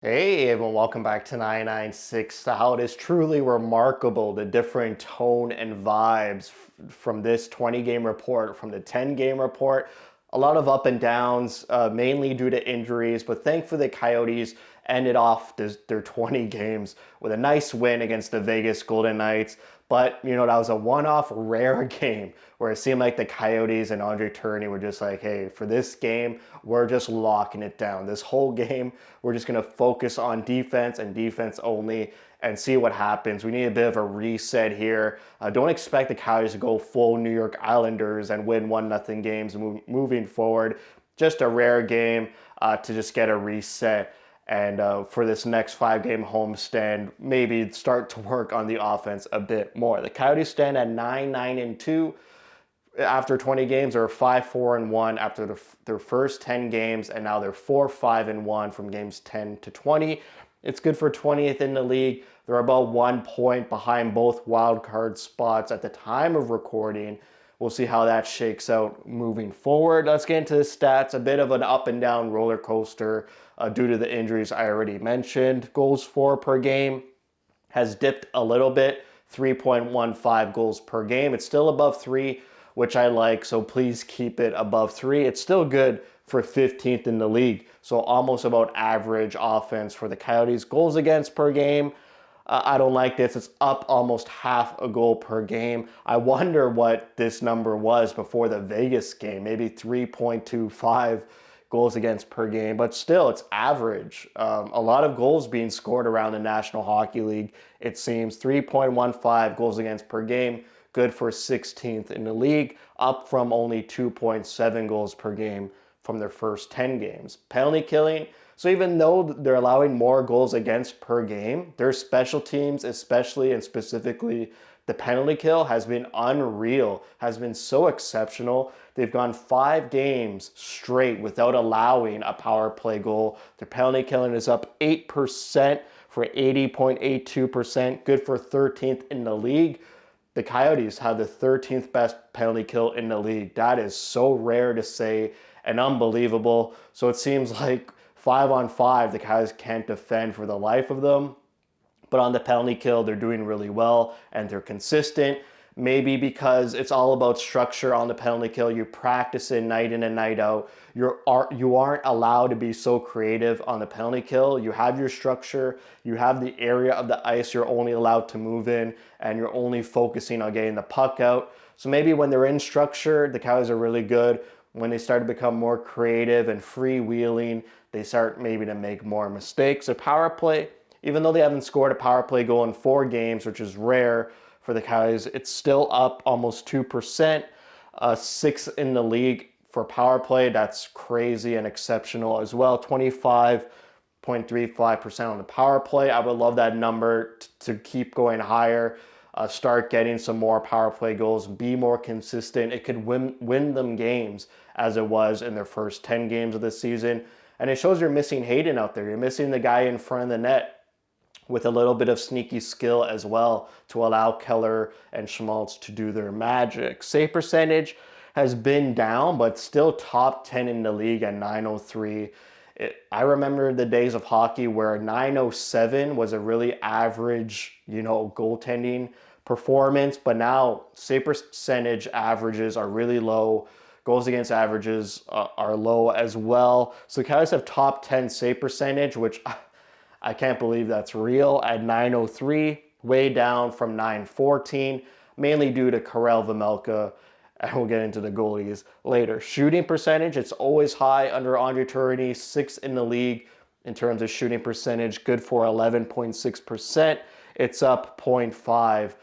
Hey everyone, welcome back to 996 Style. It is truly remarkable the different tone and vibes from this 20 game report, from the 10 game report. A lot of up and downs, mainly due to injuries, but thankfully the Coyotes ended off their 20 games with a nice win against the Vegas Golden Knights. But, that was a one off rare game where it seemed like the Coyotes and Andre Tourigny were just like, hey, for this game, we're just locking it down. This whole game, we're just going to focus on defense and defense only and see what happens. We need a bit of a reset here. Don't expect the Coyotes to go full New York Islanders and win 1-0 games moving forward. Just a rare game to just get a reset. And for this next 5 game homestand, maybe start to work on the offense a bit more. The Coyotes stand at 9-9-2 after 20 games. They're 5-4-1 after their first 10 games, and now they're 4-5-1 from games 10 to 20. It's good for 20th in the league. They're about 1 point behind both wild card spots at the time of recording. We'll see how that shakes out moving forward. Let's get into the stats. A bit of an up and down roller coaster due to the injuries I already mentioned. Goals for per game has dipped a little bit, 3.15 goals per game. It's still above 3, which I like, so please keep it above 3. It's still good for 15th in the league, so almost about average offense for the Coyotes. Goals against per game, I don't like this. It's up almost half a goal per game. I wonder what this number was before the Vegas game, maybe 3.25 goals against per game, but still it's average. A lot of goals being scored around the National Hockey League. It seems 3.15 goals against per game, good for 16th in the league, up from only 2.7 goals per game from their first 10 games. Penalty killing, so even though they're allowing more goals against per game, their special teams, especially and specifically the penalty kill, has been unreal, has been so exceptional. They've gone 5 games straight without allowing a power play goal. Their penalty killing is up 8% for 80.82%, good for 13th in the league. The Coyotes have the 13th best penalty kill in the league. That is so rare to say and unbelievable. So it seems like 5-on-5, the Coyotes can't defend for the life of them. But on the penalty kill, they're doing really well and they're consistent. Maybe because it's all about structure on the penalty kill. You practice it night in and night out. You aren't allowed to be so creative on the penalty kill. You have your structure. You have the area of the ice you're only allowed to move in, and you're only focusing on getting the puck out. So maybe when they're in structure, the Coyotes are really good. When they start to become more creative and freewheeling, they start maybe to make more mistakes. A power play, even though they haven't scored a power play goal in 4 games, which is rare for the Coyotes, it's still up almost 2%, 6th in the league for power play. That's crazy and exceptional as well. 25.35% on the power play. I would love that number to keep going higher. Start getting some more power play goals, be more consistent. It could win them games as it was in their first 10 games of the season. And it shows you're missing Hayden out there. You're missing the guy in front of the net with a little bit of sneaky skill as well to allow Keller and Schmaltz to do their magic. Save percentage has been down, but still top 10 in the league at 903. I remember the days of hockey where 907 was a really average, goaltending performance, but now save percentage averages are really low. Goals against averages are low as well. So the Coyotes have top 10 save percentage, which I can't believe that's real, at 903, way down from 914, mainly due to Karel Vejmelka, and we'll get into the goalies later. Shooting percentage, it's always high under Andre Tourigny, 6th in the league in terms of shooting percentage, good for 11.6%. It's up 0.5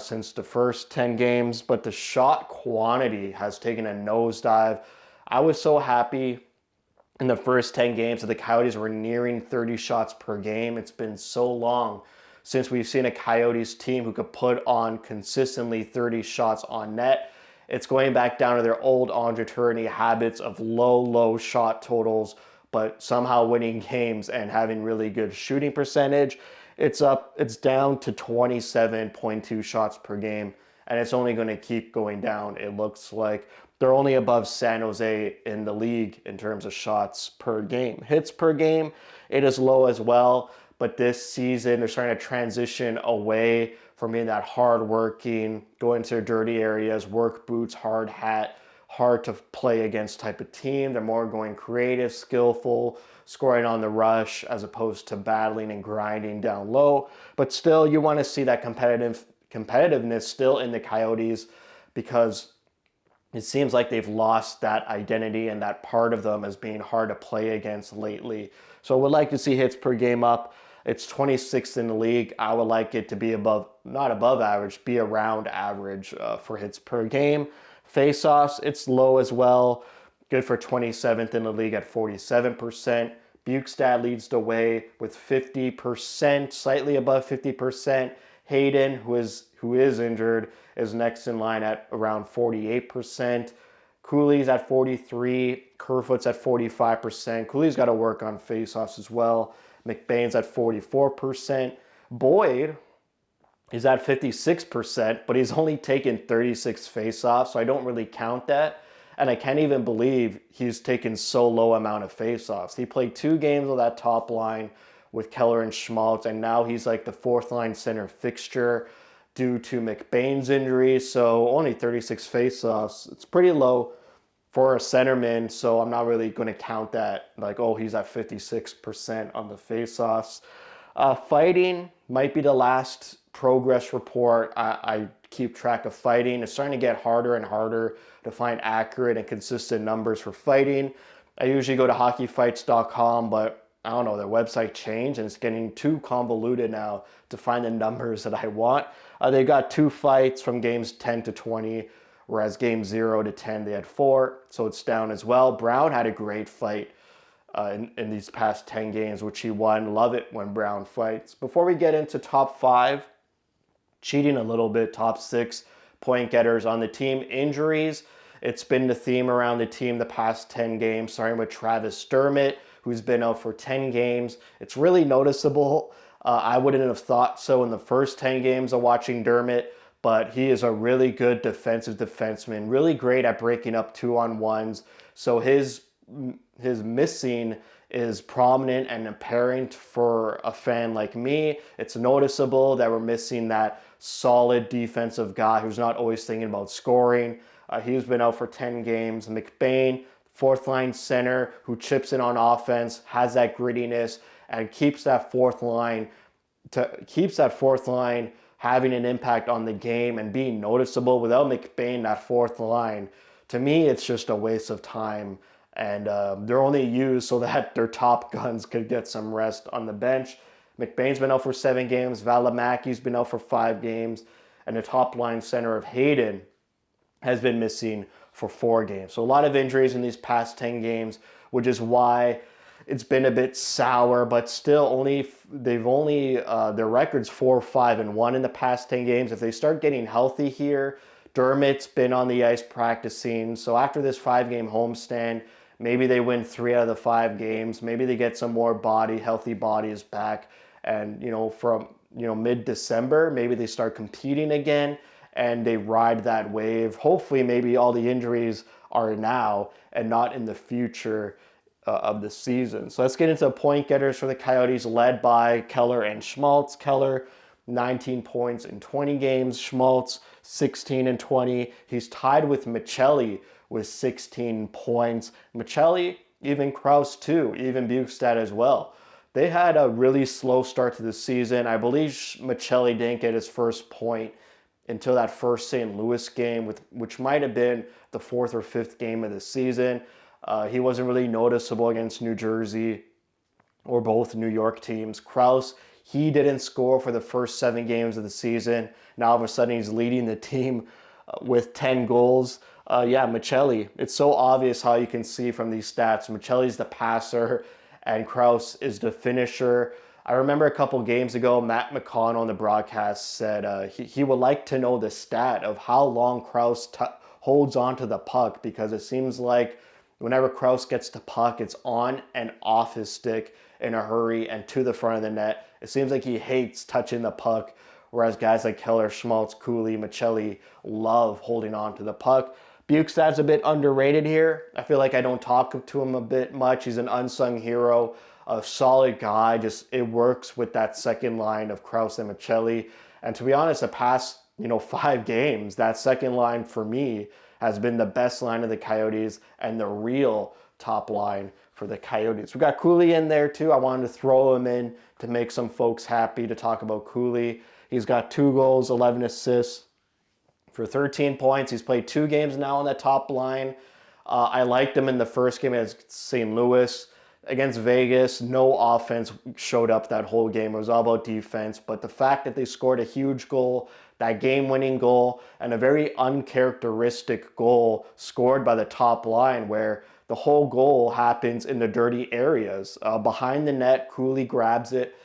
since the first 10 games, but the shot quantity has taken a nosedive. I was so happy in the first 10 games that the Coyotes were nearing 30 shots per game. It's been so long since we've seen a Coyotes team who could put on consistently 30 shots on net. It's going back down to their old Andre Tourigny habits of low shot totals, but somehow winning games and having really good shooting percentage. It's down to 27.2 shots per game, and it's only going to keep going down, it looks like. They're only above San Jose in the league in terms of shots per game. Hits per game, it is low as well. But this season, they're starting to transition away from being that hard-working, go into dirty areas, work boots, hard hat, hard to play against type of team. They're more going creative, skillful, scoring on the rush as opposed to battling and grinding down low. But still, you want to see that competitiveness still in the Coyotes, because it seems like they've lost that identity and that part of them as being hard to play against lately. So I would like to see hits per game up. It's 26th in the league. I would like it to be above, not above average, be around average for hits per game. Face-offs, it's low as well. Good for 27th in the league at 47%. Bukestad leads the way with 50%, slightly above 50%. Hayden, who is injured, is next in line at around 48%. Cooley's at 43%. Kerfoot's at 45%. Cooley's got to work on faceoffs as well. McBain's at 44%. Boyd is at 56%, but he's only taken 36 faceoffs, so I don't really count that. And I can't even believe he's taken so low amount of faceoffs. He played 2 games with that top line with Keller and Schmaltz, and now he's like the 4th line center fixture due to McBain's injury. So only 36 faceoffs. It's pretty low for a centerman, so I'm not really going to count that like, oh, he's at 56% on the faceoffs. Fighting might be the last progress report. I keep track of fighting. It's starting to get harder and harder to find accurate and consistent numbers for fighting. I usually go to hockeyfights.com, but I don't know, their website changed and it's getting too convoluted now to find the numbers that I want. They got 2 fights from games 10 to 20, whereas games 0 to 10, they had 4, so it's down as well. Brown had a great fight in these past 10 games, which he won. Love it when Brown fights. Before we get into top 5, cheating a little bit, top 6 point getters on the team. Injuries, it's been the theme around the team the past 10 games, starting with Travis Dermott, who's been out for 10 games. It's really noticeable. I wouldn't have thought so in the first 10 games of watching Dermott, but he is a really good defensive defenseman, really great at breaking up 2-on-1s. So his missing is prominent and apparent for a fan like me. It's noticeable that we're missing that solid defensive guy who's not always thinking about scoring. He's been out for 10 games. McBain, 4th line center who chips in on offense, has that grittiness, and keeps that fourth line having an impact on the game and being noticeable. Without McBain, that 4th line, to me, it's just a waste of time. And they're only used so that their top guns could get some rest on the bench. McBain's been out for 7 games. Valimaki's been out for 5 games. And the top line center of Hayden has been missing for 4 games. So a lot of injuries in these past 10 games, which is why it's been a bit sour, but still their record's 4-5-1 in the past 10 games. If they start getting healthy here, Dermott's been on the ice practicing. So after this 5-game homestand, maybe they win 3 out of the 5 games. Maybe they get some more healthy bodies back. And, from, mid-December, maybe they start competing again and they ride that wave. Hopefully, maybe all the injuries are now and not in the future of the season. So let's get into point getters for the Coyotes, led by Keller and Schmaltz. Keller, 19 points in 20 games. Schmaltz, 16 and 20. He's tied with Michelli with 16 points. Michelli, even Krause too, even Bukestad as well. They had a really slow start to the season. I believe Michelli didn't get his first point until that first St. Louis game, which might have been the 4th or 5th game of the season. He wasn't really noticeable against New Jersey or both New York teams. Krause, he didn't score for the first 7 games of the season. Now all of a sudden he's leading the team with 10 goals. Michelli. It's so obvious how you can see from these stats. Michelli's the passer and Krause is the finisher. I remember a couple games ago, Matt McConnell on the broadcast said he would like to know the stat of how long Krause holds on to the puck, because it seems like whenever Krause gets the puck, it's on and off his stick in a hurry and to the front of the net. It seems like he hates touching the puck, whereas guys like Keller, Schmaltz, Cooley, Michelli love holding on to the puck. Bukestad's a bit underrated here. I feel like I don't talk to him a bit much. He's an unsung hero, a solid guy. Just it works with that second line of Krause and Michelli. And to be honest, the past 5 games, that second line for me has been the best line of the Coyotes and the real top line for the Coyotes. We got Cooley in there too. I wanted to throw him in to make some folks happy to talk about Cooley. He's got 2 goals, 11 assists for 13 points. He's played 2 games now on the top line. I liked him in the first game against St. Louis. Against Vegas, no offense showed up that whole game. It was all about defense. But the fact that they scored a huge goal, that game-winning goal, and a very uncharacteristic goal scored by the top line where the whole goal happens in the dirty areas. Behind the net, Cooley grabs it,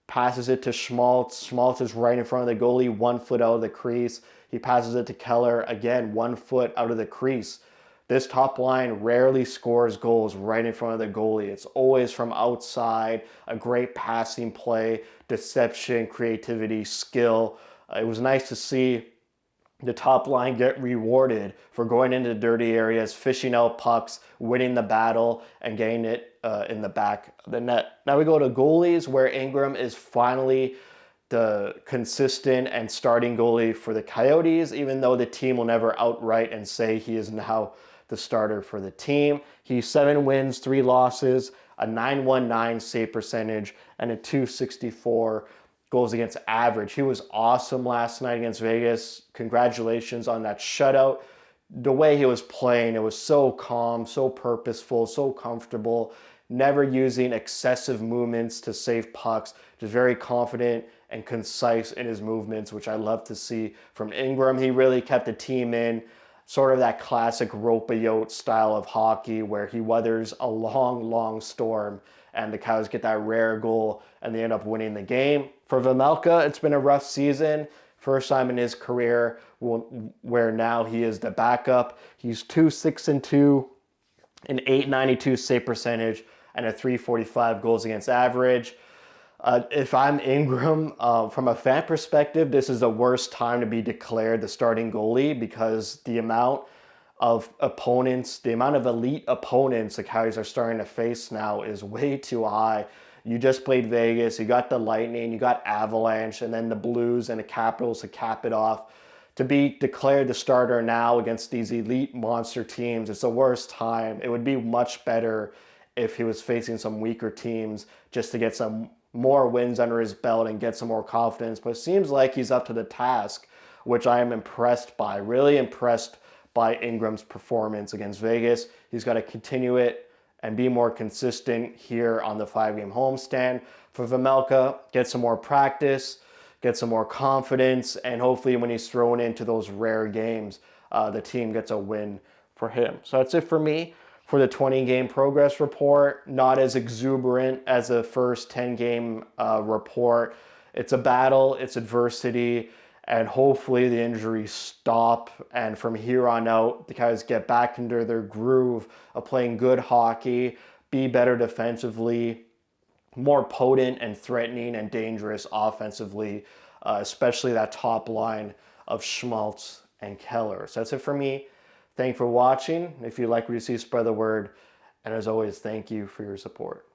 passes it to Schmaltz. Schmaltz is right in front of the goalie, 1 foot out of the crease. He passes it to Keller, again, 1 foot out of the crease. This top line rarely scores goals right in front of the goalie. It's always from outside, a great passing play, deception, creativity, skill. It was nice to see the top line get rewarded for going into dirty areas, fishing out pucks, winning the battle, and getting it in the back of the net. Now we go to goalies, where Ingram is finally the consistent and starting goalie for the Coyotes, even though the team will never outright and say he is now the starter for the team. He's 7 wins, 3 losses, a .919 save percentage, and a .264 goals against average. He was awesome last night against Vegas. Congratulations on that shutout. The way he was playing, it was so calm, so purposeful, so comfortable, never using excessive movements to save pucks, just very confident and concise in his movements, which I love to see from Ingram. He really kept the team in sort of that classic rope-a-yoke style of hockey where he weathers a long, long storm and the Cows get that rare goal and they end up winning the game. For Vejmelka, it's been a rough season. First time in his career where now he is the backup. He's 2-6-2, an .892 save percentage, and a .345 goals against average. If I'm Ingram, from a fan perspective, this is the worst time to be declared the starting goalie because the amount of opponents, the amount of elite opponents the Coyotes are starting to face now is way too high. You just played Vegas, you got the Lightning, you got Avalanche, and then the Blues and the Capitals to cap it off. To be declared the starter now against these elite monster teams, it's the worst time. It would be much better if he was facing some weaker teams just to get some more wins under his belt and get some more confidence. But it seems like he's up to the task, which I am impressed by. Really impressed by Ingram's performance against Vegas. He's got to continue it and be more consistent here on the 5-game homestand. For Vejmelka, get some more practice, get some more confidence, and hopefully when he's thrown into those rare games, the team gets a win for him. So that's it for me for the 20-game progress report. Not as exuberant as the first 10-game report. It's a battle, it's adversity, and hopefully the injuries stop. And from here on out, the guys get back into their groove of playing good hockey, be better defensively, more potent and threatening and dangerous offensively, especially that top line of Schmaltz and Keller. So that's it for me. Thank you for watching. If you like what you see, spread the word. And as always, thank you for your support.